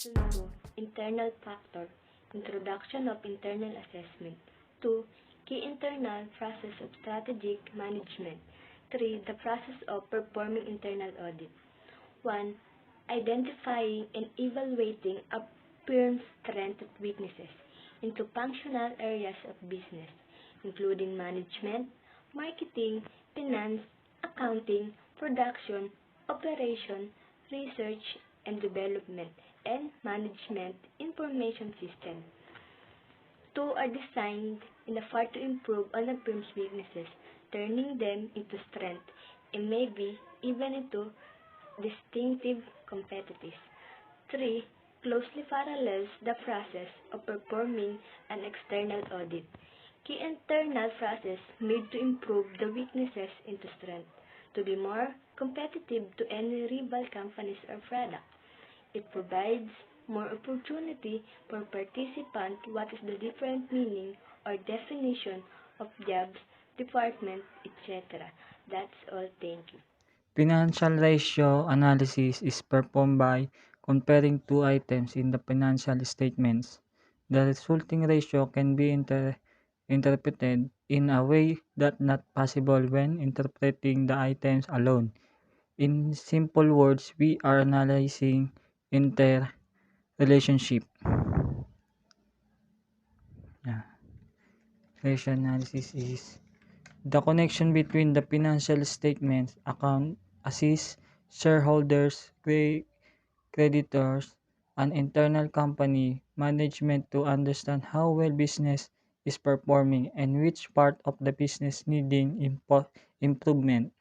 Lesson 2, Internal Factor, Introduction of Internal Assessment. 2. Key internal process of strategic management. 3. The process of performing internal audit. 1. Identifying and evaluating a firm's strengths and weaknesses into functional areas of business, including management, marketing, finance, accounting, production, operation, research and development, and management information system. Two are designed in a part to improve on a firm's weaknesses, turning them into strength, and maybe even into distinctive competitors. 3. Closely parallels the process of performing an external audit. Key internal process made to improve the weaknesses into strength, to be more competitive to any rival companies or product. It provides more opportunity for participants what is the different meaning or definition of jobs, department, etc. That's all. Thank you. Financial ratio analysis is performed by comparing two items in the financial statements. The resulting ratio can be interpreted in a way that not possible when interpreting the items alone. In simple words, we are analyzing interrelationship. Yeah. Ratio analysis is the connection between the financial statements account assist shareholders, creditors, and internal company management to understand how well business is performing and which part of the business needing improvement.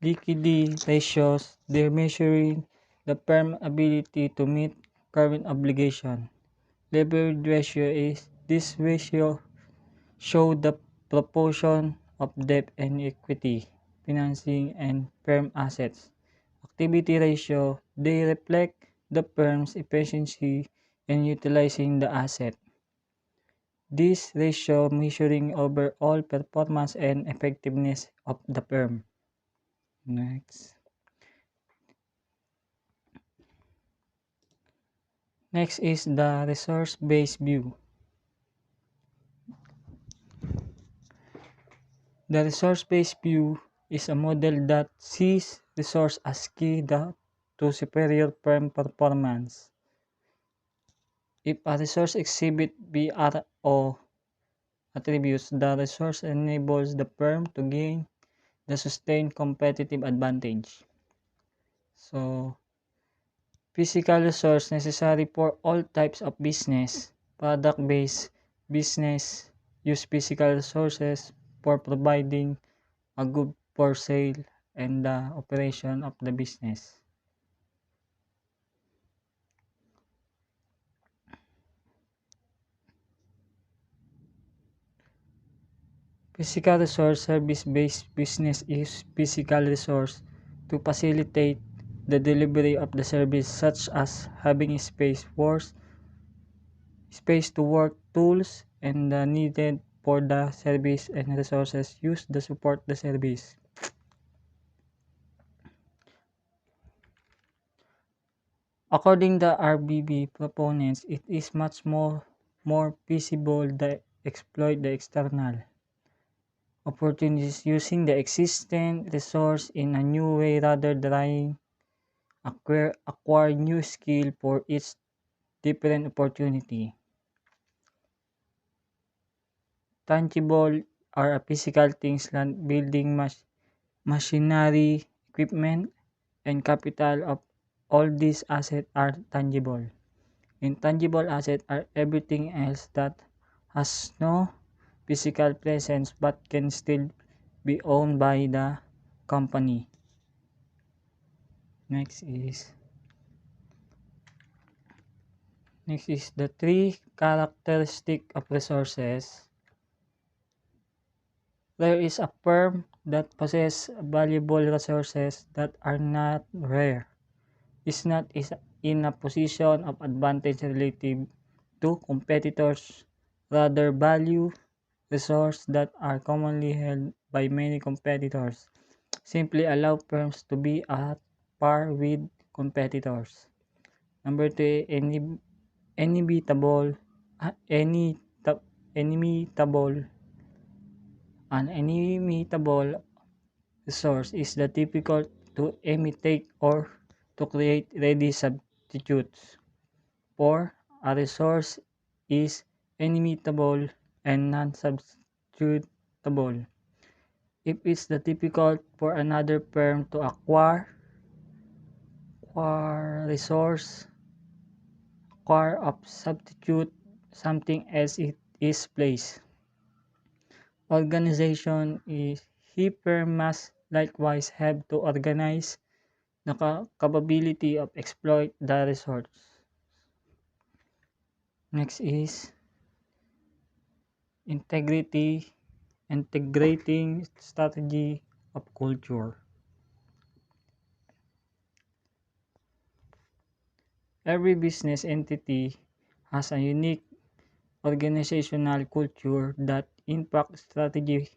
Liquidity ratios, they're measuring the firm ability to meet current obligation. Leverage ratio is this ratio show the proportion of debt and equity, financing, and firm assets. Activity ratio, they reflect the firm's efficiency in utilizing the asset. This ratio measuring overall performance and effectiveness of the firm. Next. Next is the resource-based view. The resource-based view is a model that sees resource as key to superior firm performance. If a resource exhibits BRO attributes, the resource enables the firm to gain the sustained competitive advantage. So, physical resource necessary for all types of business. Product-based business use physical resources for providing a good for sale and the operation of the business. Physical resource service-based business is physical resource to facilitate the delivery of the service such as having space to work, tools, and the needed for the service and resources used to support the service. According to RBB proponents, it is much more feasible to exploit the external opportunities using the existing resource in a new way rather than acquire new skill for each different opportunity. Tangible are physical things like building machinery, equipment, and capital. Of all these assets are tangible. Intangible assets are everything else that has no physical presence but can still be owned by the company. Next is the three characteristics of resources. There is a firm that possesses valuable resources that are not rare. Is not in a position of advantage relative to competitors, rather value resources that are commonly held by many competitors. Simply allow firms to be at par with competitors. Number 2, inevitable, inimitable. An inimitable resource is the difficult to imitate or to create ready substitutes. 4. A resource is inimitable and non-substitutable. If it's the difficult for another firm to acquire resource, acquire of substitute something else it is place. Organization is firm must likewise have to organize the capability of exploit the resource. Next is integrating strategy of culture. Every business entity has a unique organizational culture that impacts strategy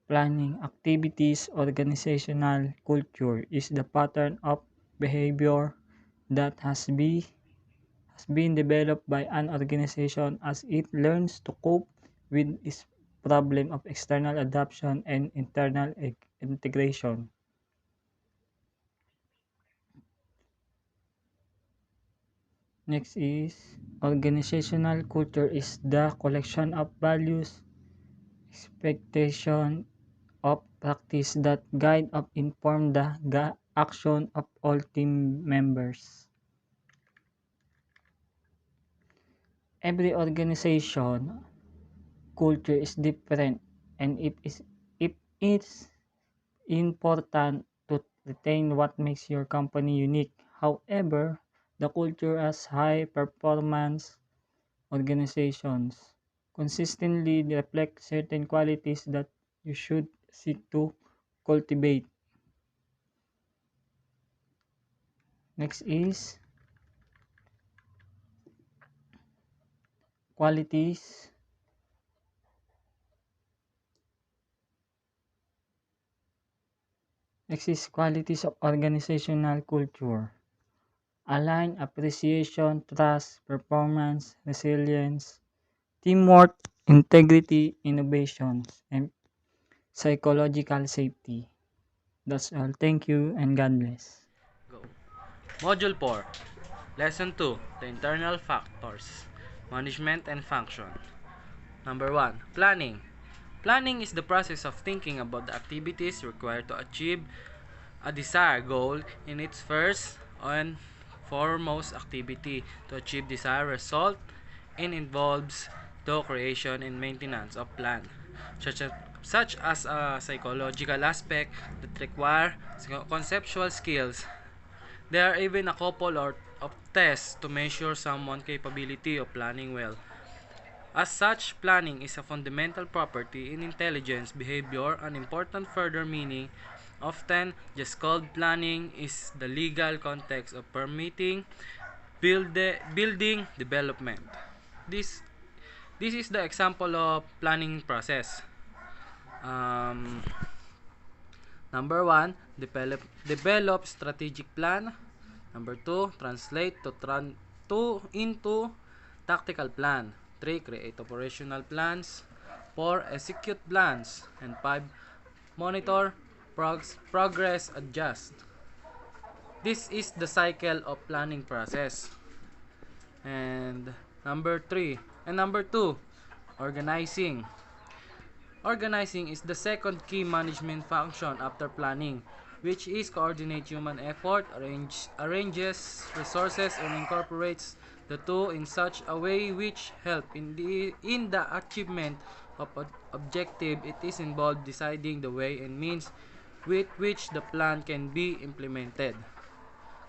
planning activities. Organizational culture is the pattern of behavior that has been developed by an organization as it learns to cope with its problem of external adoption and internal integration. Next is organizational culture is the collection of values, expectation of practice that guide or inform the action of all team members. Every organization culture is different, and if it's important to retain what makes your company unique. However, the culture as high performance organizations consistently reflect certain qualities that you should seek to cultivate. Next is qualities. Next is qualities of organizational culture. Align appreciation, trust, performance, resilience, teamwork, integrity, innovations, and psychological safety. That's all. Thank you and God bless. Go. Module 4. Lesson 2. The internal factors. Management and function. Number 1. Planning. Planning is the process of thinking about the activities required to achieve a desired goal in its first and foremost activity to achieve desired result and involves the creation and maintenance of plan such as a psychological aspect that require conceptual skills. There are even a couple of tests to measure someone's capability of planning well. As such, planning is a fundamental property in intelligence behavior. An important further meaning, often just called planning, is the legal context of permitting building development. This this is the example of planning process. Um, Number 1, develop strategic plan. Number 2, translate into tactical plan. 3, create operational plans. 4, execute plans. And 5, monitor progress, adjust. This is the cycle of planning process. And number 2, organizing. Organizing is the second key management function after planning, which is coordinate human effort, arranges resources, and incorporates the two in such a way which help in the achievement of objective. It is involved deciding the way and means with which the plan can be implemented.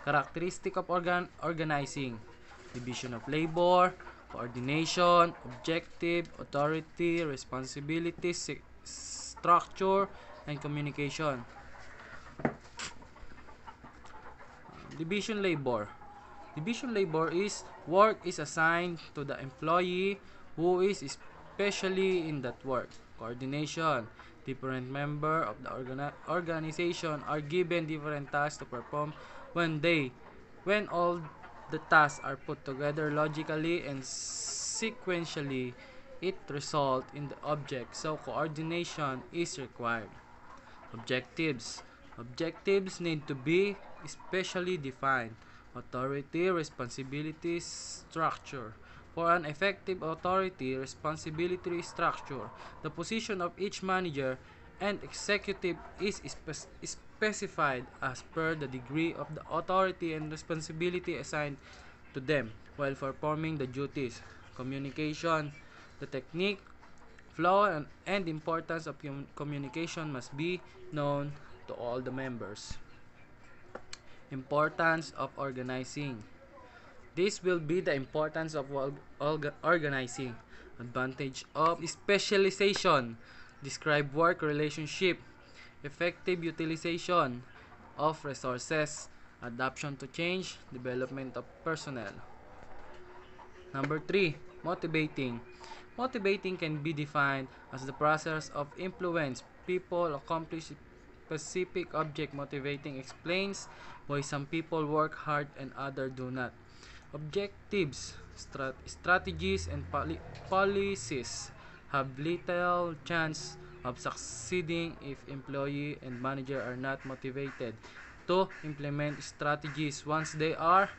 Characteristic of organizing: division of labor, coordination, objective, authority, responsibility, structure, and communication. Division labor. Division labor is work is assigned to the employee who is especially in that work. Coordination. Different members of the organization are given different tasks to perform When when all the tasks are put together logically and sequentially, it results in the object, so coordination is required. Objectives. Objectives need to be especially defined. Authority, responsibility, structure. For an effective authority responsibility structure, the position of each manager and executive is specified as per the degree of the authority and responsibility assigned to them while performing the duties. Communication. The technique, flow, and importance of communication must be known to all the members. Importance of organizing. This will be the importance of organizing. Advantage of specialization. Describe work relationship. Effective utilization of resources. Adaptation to change. Development of personnel. Number 3. Motivating. Motivating can be defined as the process of influence people accomplish specific object. Motivating explains why some people work hard and others do not. Objectives, strategies, and policies have little chance of succeeding if employee and manager are not motivated to implement strategies once they are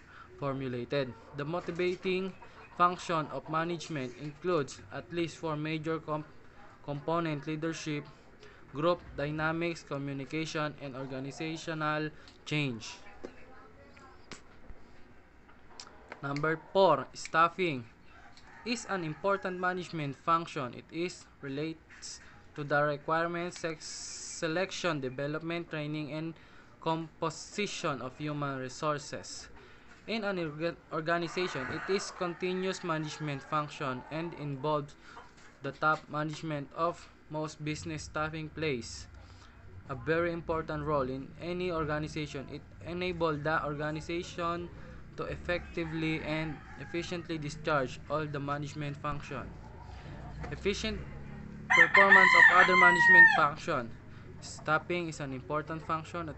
formulated. The motivating function of management includes at least four major component: leadership, group dynamics, communication, and organizational change. Number 4, staffing is an important management function. It is relates to the requirements, selection, development, training, and composition of human resources. In an organization, it is continuous management function and involves the top management of most business. Staffing plays a very important role in any organization. It enables the organization to effectively and efficiently discharge all the management function. Efficient performance of other management function. Staffing is an important function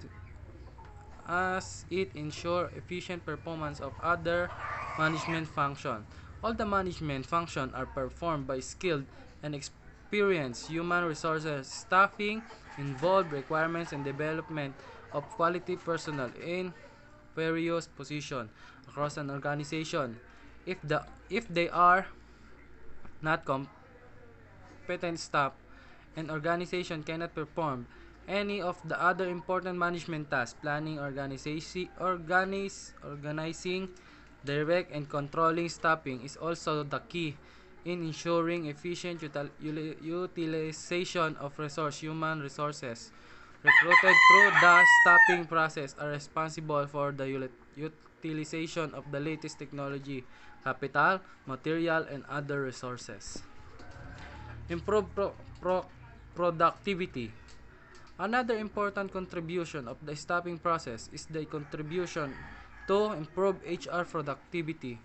as it ensures efficient performance of other management function. All the management functions are performed by skilled and experienced human resources. Staffing involves requirements and development of quality personnel in various positions across an organization. If they are not competent staff, an organization cannot perform any of the other important management tasks. Planning, organizing, direct, and controlling staffing is also the key in ensuring efficient utilization of human resources recruited through the staffing process are responsible for the utilization of the latest technology, capital, material, and other resources. Improve productivity. Another important contribution of the staffing process is the contribution to improve HR productivity.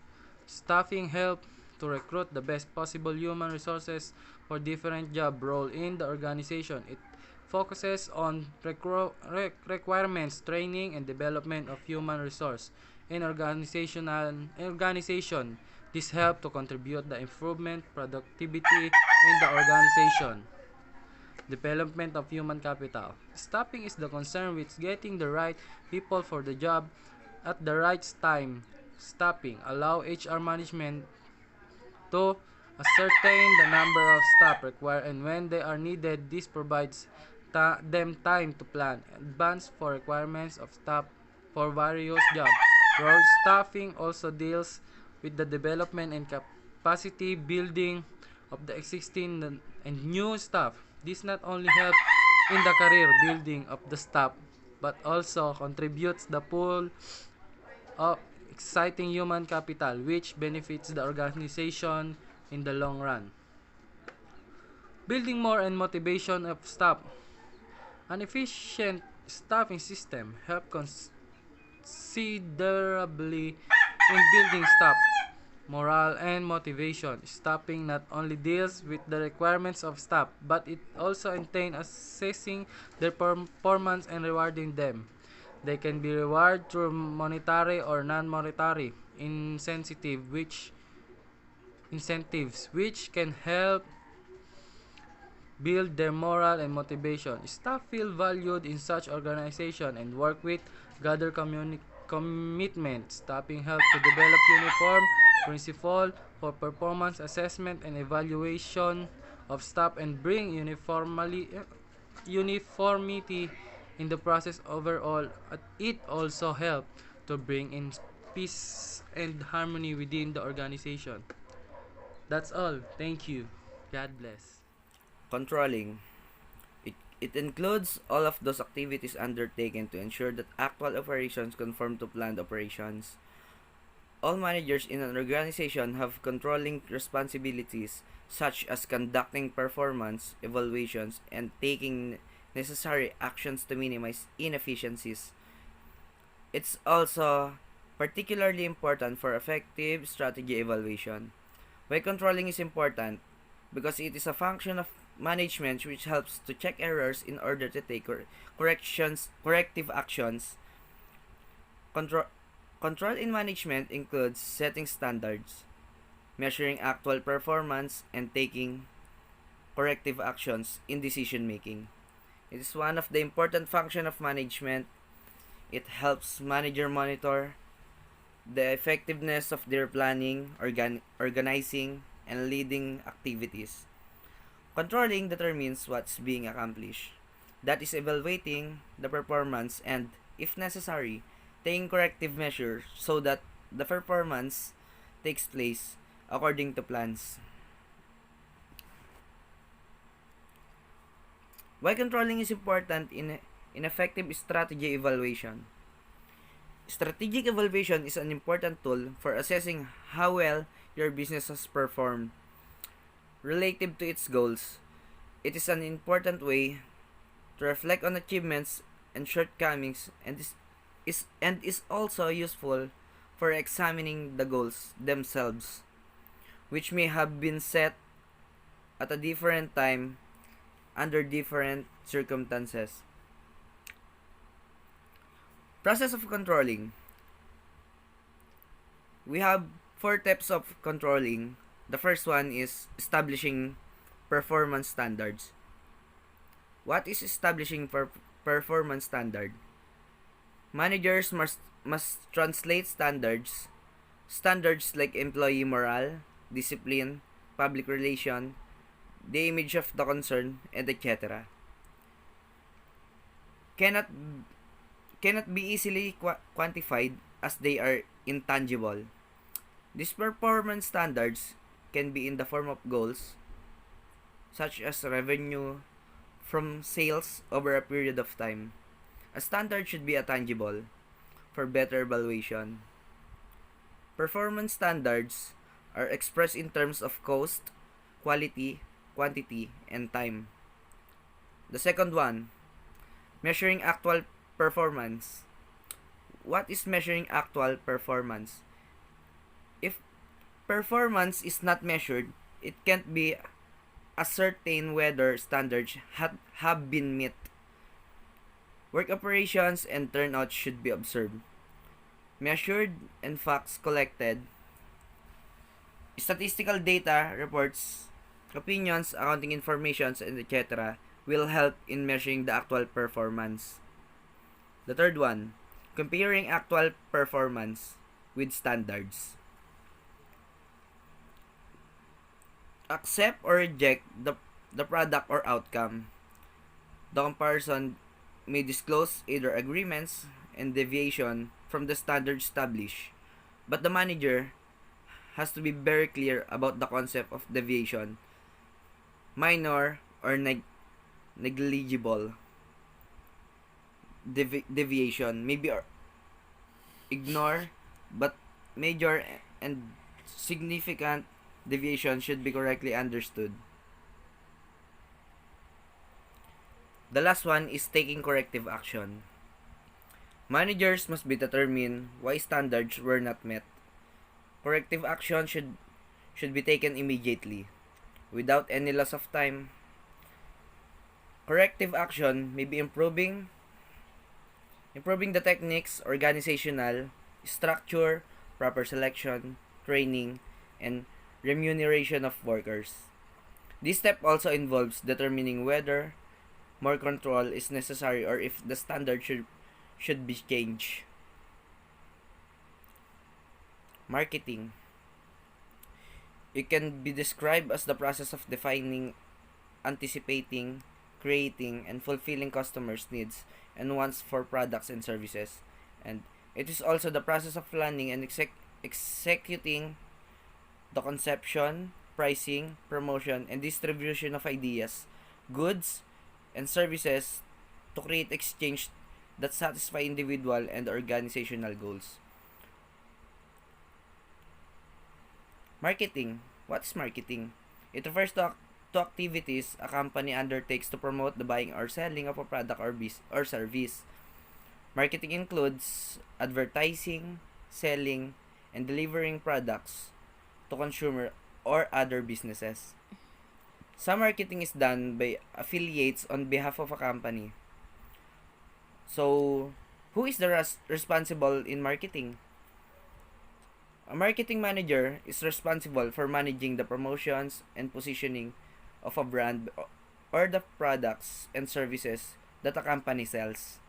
Staffing helps to recruit the best possible human resources for different job roles in the organization. It focuses on requirements, training, and development of human resource in organization. This helps to contribute the improvement productivity in the organization. Development of human capital. Staffing is the concern with getting the right people for the job at the right time. Staffing allow HR management to ascertain the number of staff required and when they are needed. This provides them time to plan advance for requirements of staff for various jobs. Role staffing also deals with the development and capacity building of the existing and new staff. This not only helps in the career building of the staff but also contributes the pool of exciting human capital which benefits the organization in the long run. Building more and motivation of staff. An efficient staffing system helps considerably in building staff morale and motivation. Staffing not only deals with the requirements of staff, but it also entails assessing their performance and rewarding them. They can be rewarded through monetary or non-monetary incentives which can help build their morale and motivation. Staff feel valued in such organization and work with gather commitment. Staffing help to develop uniform principle for performance assessment and evaluation of staff and bring uniformity in the process overall. It also helps to bring in peace and harmony within the organization. That's all. Thank you. God bless. Controlling. It includes all of those activities undertaken to ensure that actual operations conform to planned operations. All managers in an organization have controlling responsibilities such as conducting performance evaluations and taking necessary actions to minimize inefficiencies. It's also particularly important for effective strategy evaluation. Why controlling is important? Because it is a function of management which helps to check errors in order to take corrective actions. Control Control in management includes setting standards, measuring actual performance, and taking corrective actions in decision making. It is one of the important functions of management. It helps manager monitor the effectiveness of their planning, organizing, and leading activities. Controlling determines what's being accomplished. That is evaluating the performance and, if necessary, taking corrective measures so that the performance takes place according to plans. Why controlling is important in effective strategy evaluation? Strategic evaluation is an important tool for assessing how well your business has performed relative to its goals. It is an important way to reflect on achievements and shortcomings and is also useful for examining the goals themselves, which may have been set at a different time under different circumstances. Process of controlling. We have 4 types of controlling. The first one is establishing performance standards. What is establishing performance standard? Managers must translate standards like employee morale, discipline, public relation, the image of the concern, and etc. Cannot be easily quantified as they are intangible. These performance standards can be in the form of goals, such as revenue from sales over a period of time. A standard should be tangible for better evaluation. Performance standards are expressed in terms of cost, quality, quantity, and time. The second one, measuring actual performance. What is measuring actual performance? If performance is not measured, it can't be ascertained whether standards have been met. Work operations and turnout should be observed, measured, and facts collected. Statistical data, reports, opinions, accounting informations, and etc. will help in measuring the actual performance. The third one, comparing actual performance with standards. Accept or reject the product or outcome. The comparison may disclose either agreements and deviation from the standard established, but the manager has to be very clear about the concept of deviation, minor or negligible deviation may be ignored, but major and significant deviation should be correctly understood. The last one is taking corrective action. Managers must be determined why standards were not met. Corrective action should be taken immediately, without any loss of time. Corrective action may be improving improving the techniques, organizational structure, proper selection, training, and remuneration of workers. This step also involves determining whether more control is necessary or if the standard should be changed. Marketing. It can be described as the process of defining, anticipating, creating, and fulfilling customers' needs and wants for products and services. And it is also the process of planning and executing the conception, pricing, promotion, and distribution of ideas, goods, and services to create exchange that satisfy individual and organizational goals. Marketing. What is marketing? It refers to activities a company undertakes to promote the buying or selling of a product or service. Marketing includes advertising, selling, and delivering products to consumer or other businesses. Some marketing is done by affiliates on behalf of a company. So, who is the responsible in marketing? A marketing manager is responsible for managing the promotions and positioning of a brand or the products and services that a company sells.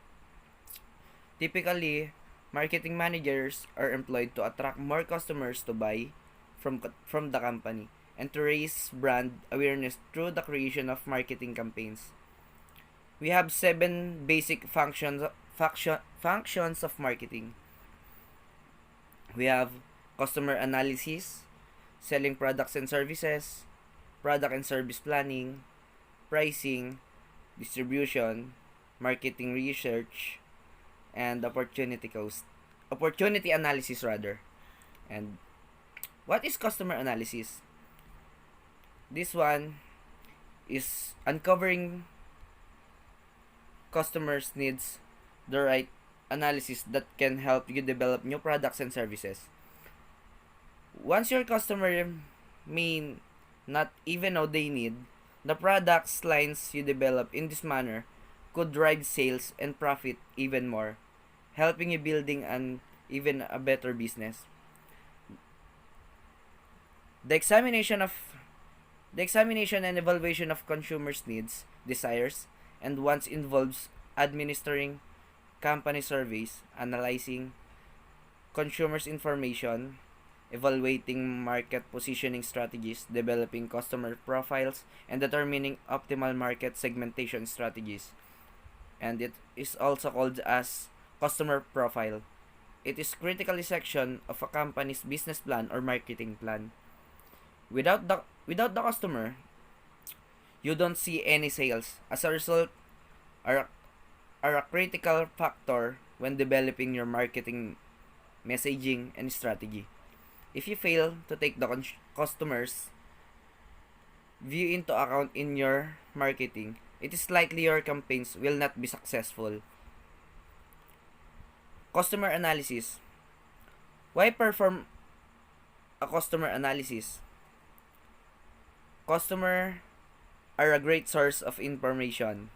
Typically, marketing managers are employed to attract more customers to buy from the company and to raise brand awareness through the creation of marketing campaigns. We have 7 basic functions of marketing. We have customer analysis, selling products and services, product and service planning, pricing, distribution, marketing research, and opportunity analysis rather. And what is customer analysis? This one is uncovering customers' needs, the right analysis that can help you develop new products and services. Once your customer may not even know they need, the products lines you develop in this manner could drive sales and profit even more, helping you building an even a better business. The examination of the examination and evaluation of consumers' needs, desires, and wants involves administering company surveys, analyzing consumers' information, evaluating market positioning strategies, developing customer profiles, and determining optimal market segmentation strategies. And it is also called as customer profile. It is critical section of a company's business plan or marketing plan. Without the customer, you don't see any sales. As a result, are are a critical factor when developing your marketing messaging and strategy. If you fail to take the customers view into account in your marketing, it is likely your campaigns will not be successful. Customer analysis. Why perform a customer analysis? Customer are a great source of information.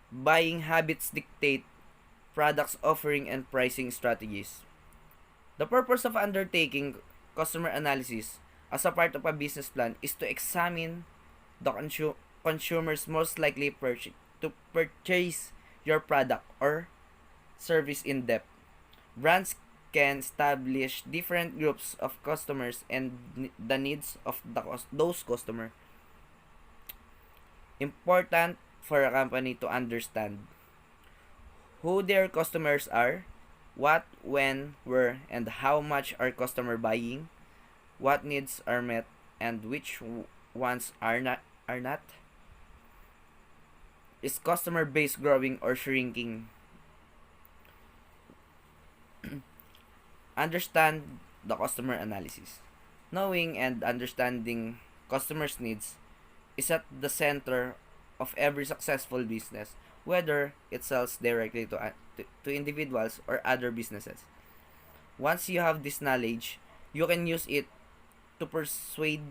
Buying habits dictate products offering and pricing strategies. The purpose of undertaking customer analysis as a part of a business plan is to examine the consumers most likely to purchase your product or service in depth. Brands can establish different groups of customers and the needs of those customers. Important for a company to understand who their customers are, what, when, where, and how much are customer buying, what needs are met, and which ones are not. Is customer base growing or shrinking? Understand the customer analysis. Knowing and understanding customers' needs is at the center of every successful business, whether it sells directly to individuals or other businesses. Once you have this knowledge, you can use it to persuade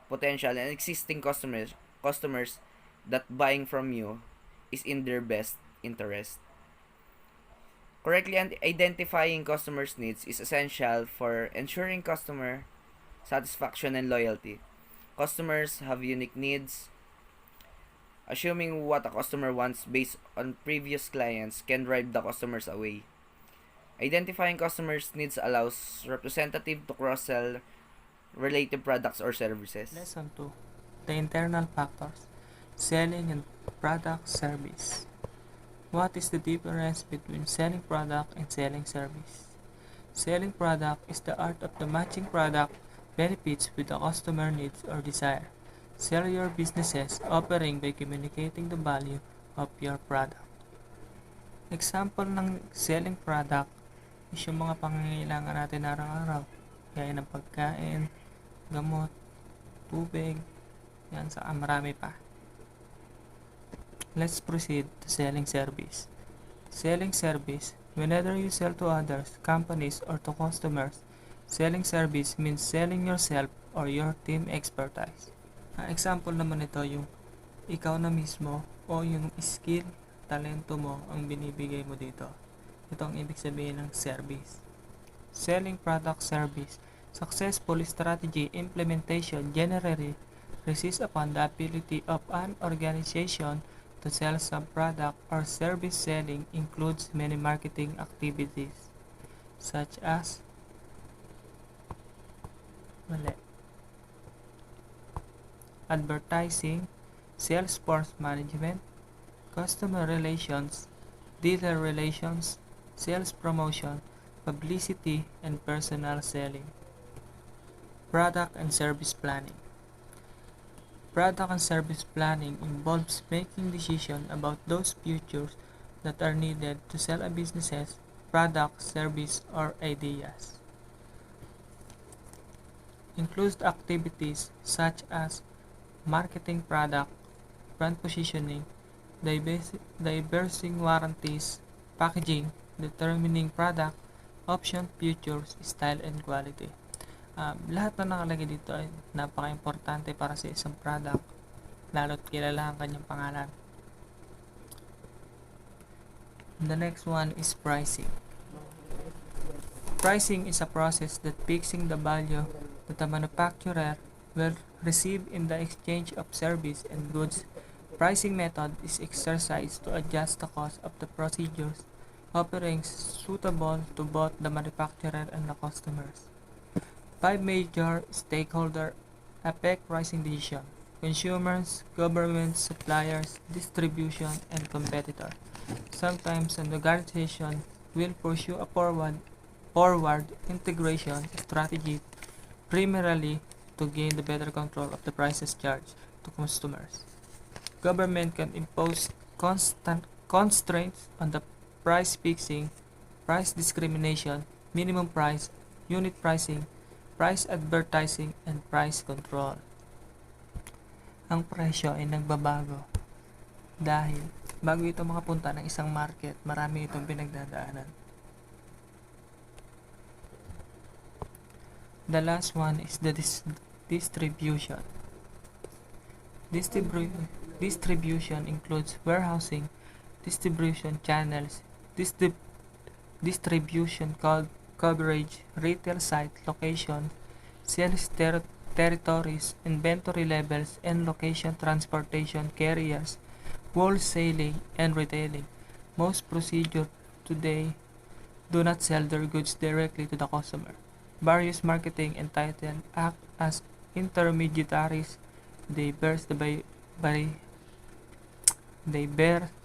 potential and existing customers that buying from you is in their best interest. Correctly identifying customers' needs is essential for ensuring customer satisfaction and loyalty. Customers have unique needs. Assuming what a customer wants based on previous clients can drive the customers away. Identifying customers' needs allows representative to cross-sell related products or services. Lesson 2. The internal factors. Selling and product service. What is the difference between selling product and selling service? Selling product is the art of the matching product benefits with the customer needs or desire. Sell your businesses offering by communicating the value of your product. Example ng selling product is yung mga pangangailangan natin araw-araw, gaya ng pagkain, gamot, tubig, yan sa marami pa. Let's proceed to selling service. Selling service, whenever you sell to others, companies, or to customers, selling service means selling yourself or your team expertise. Example naman ito yung ikaw na mismo o yung skill, talento mo ang binibigay mo dito. Ito ang ibig sabihin ng service. Selling product service. Successful strategy implementation generally rests upon the ability of an organization to sell some product or service. Selling includes many marketing activities such as advertising, sales force management, customer relations, dealer relations, sales promotion, publicity, and personal selling. Product and service planning. Product and service planning involves making decisions about those features that are needed to sell a business's product, service, or ideas. Includes activities such as marketing product, brand positioning, diversing warranties, packaging, determining product, option, features, style, and quality. Lahat na nakalagay dito ay napaka-importante para sa isang product, lalo't kilala ang kanyang pangalan. The next one is pricing. Pricing is a process that fixing the value that a manufacturer will receive in the exchange of service and goods. Pricing method is exercised to adjust the cost of the procedures offering suitable to both the manufacturer and the customers. 5 major stakeholders affect pricing decision: consumers, governments, suppliers, distribution, and competitors. Sometimes an organization will pursue a forward integration strategy primarily to gain the better control of the prices charged to customers. Government can impose constant constraints on the price fixing, price discrimination, minimum price, unit pricing, price advertising, and price control. Ang presyo ay nagbabago dahil bago ito makapunta ng isang market, marami itong pinagdadaanan. The last one is the distribution. Distribution includes warehousing, distribution channels, distribution coverage, retail site location, sales territories, inventory levels, and location, transportation, carriers, wholesaling, and retailing. Most procedures today do not sell their goods directly to the customer. Various marketing entities act as intermediaries. They bear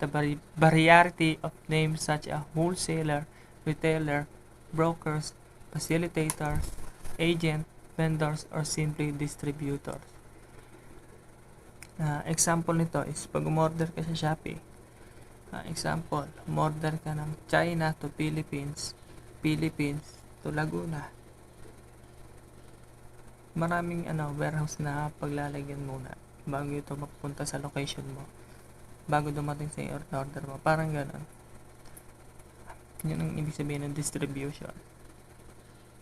the variety of names such as wholesaler, retailer, brokers, facilitators, agent, vendors, or simply distributors. Example nito is pag umorder ka sa Shopee. Example, umorder ka ng China to Philippines, Philippines to Laguna. Maraming warehouse na paglalagyan muna bago ito mapunta sa location mo, bago dumating sa order mo. Parang gano'n. Yun ang ibig sabihin ng distribution.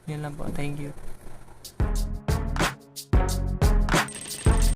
Yun lang po. Thank you.